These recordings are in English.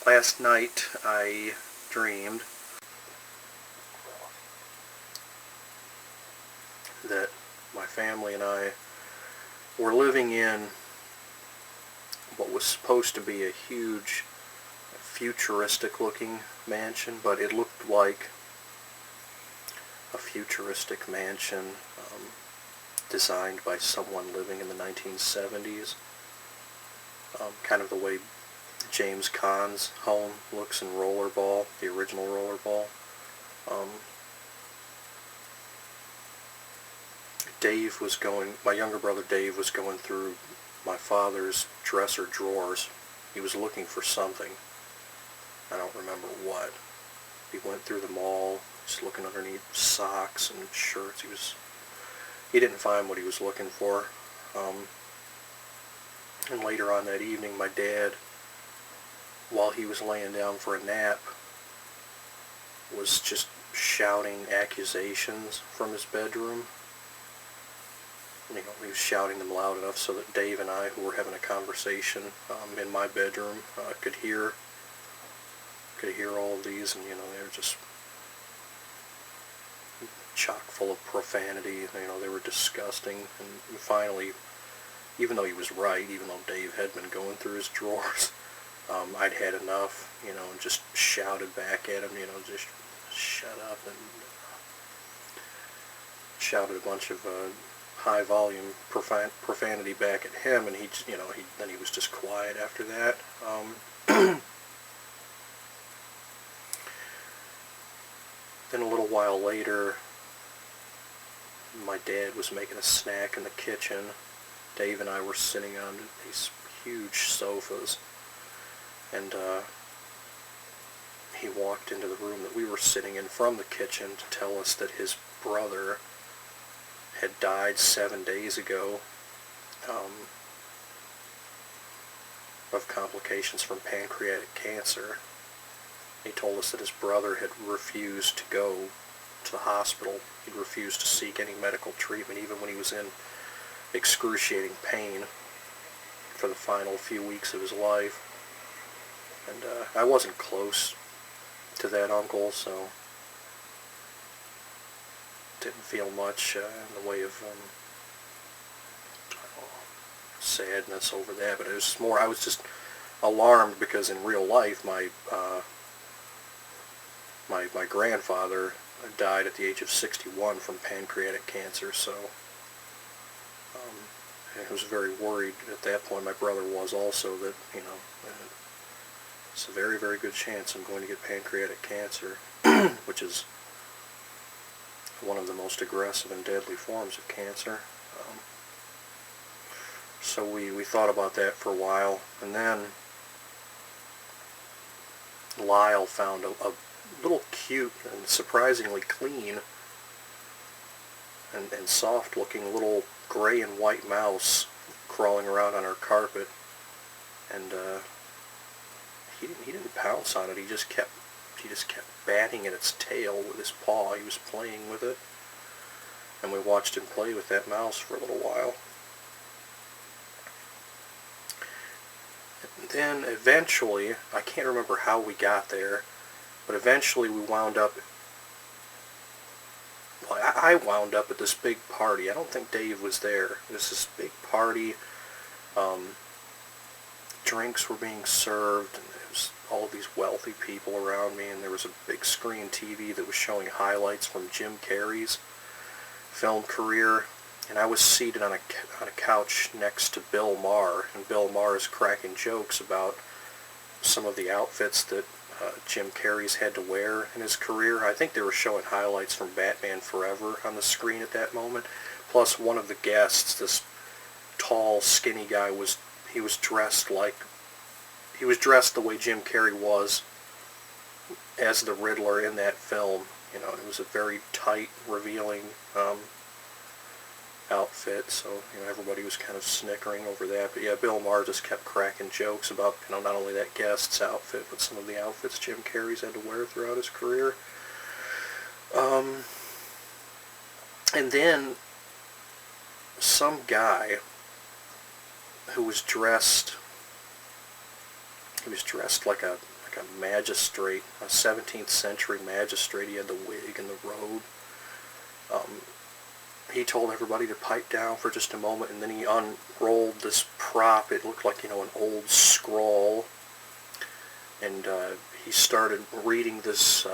Last night I dreamed that my family and I were living in what was supposed to be a huge futuristic looking mansion, but it looked like a futuristic mansion designed by someone living in the 1970s, kind of the way James Caan's home looks in Rollerball, the original Rollerball. My younger brother Dave was going through my father's dresser drawers. He was looking for something. I don't remember what. He went through them all, just looking underneath socks and shirts. He didn't find what he was looking for. And later on that evening, my dad, while he was laying down for a nap, was just shouting accusations from his bedroom. He was shouting them loud enough so that Dave and I, who were having a conversation in my bedroom, could hear all of these, and they were just chock full of profanity. They were disgusting. And finally, even though he was right, even though Dave had been going through his drawers, I'd had enough, and just shouted back at him, just shut up, and shouted a bunch of high volume profanity back at him, and then he was just quiet after that. Then a little while later, my dad was making a snack in the kitchen. Dave and I were sitting on these huge sofas, and he walked into the room that we were sitting in from the kitchen to tell us that his brother had died 7 days ago of complications from pancreatic cancer. He told us that his brother had refused to go to the hospital. He'd refused to seek any medical treatment, even when he was in excruciating pain for the final few weeks of his life. And I wasn't close to that uncle, so didn't feel much in the way of sadness over that, but it was more, I was just alarmed because in real life my grandfather died at the age of 61 from pancreatic cancer, so I was very worried at that point. My brother was also, that it's a very, very good chance I'm going to get pancreatic cancer, which is one of the most aggressive and deadly forms of cancer. So we thought about that for a while, and then Lyle found a little cute and surprisingly clean and soft-looking little gray and white mouse crawling around on our carpet, and he didn't pounce on it. He just kept batting at its tail with his paw. He was playing with it, and we watched him play with that mouse for a little while. And then eventually, I can't remember how we got there, but eventually we wound up, well, I wound up at this big party. I don't think Dave was there. It was this big party. Drinks were being served, and there was all these wealthy people around me, and there was a big screen TV that was showing highlights from Jim Carrey's film career, and I was seated on a couch next to Bill Maher, and Bill Maher is cracking jokes about some of the outfits that Jim Carrey's had to wear in his career. I think they were showing highlights from Batman Forever on the screen at that moment. Plus, one of the guests, this tall, skinny guy, he was dressed the way Jim Carrey was as the Riddler in that film. It was a very tight, revealing outfit, so everybody was kind of snickering over that. But yeah, Bill Maher just kept cracking jokes about not only that guest's outfit, but some of the outfits Jim Carrey's had to wear throughout his career. And then some guy who was dressed like a like a magistrate, a 17th century magistrate. He had the wig and the robe. He told everybody to pipe down for just a moment, and then he unrolled this prop. It looked like, an old scroll, and he started reading this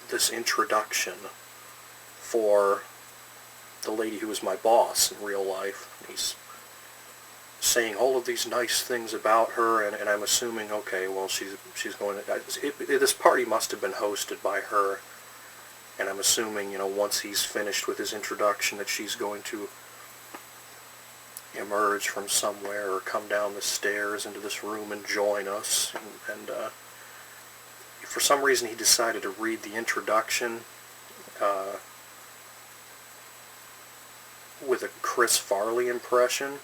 this introduction for the lady who was my boss in real life. And he's saying all of these nice things about her, and I'm assuming, okay, well, she's going to... this party must have been hosted by her. And I'm assuming, once he's finished with his introduction, that she's going to emerge from somewhere or come down the stairs into this room and join us. And for some reason, he decided to read the introduction with a Chris Farley impression.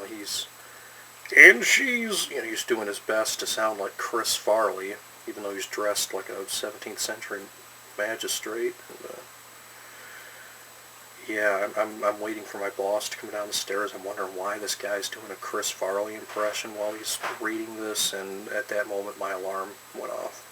He's doing his best to sound like Chris Farley, even though he's dressed like a 17th century magistrate. And, yeah, I'm waiting for my boss to come down the stairs. I'm wondering why this guy's doing a Chris Farley impression while he's reading this, and at that moment my alarm went off.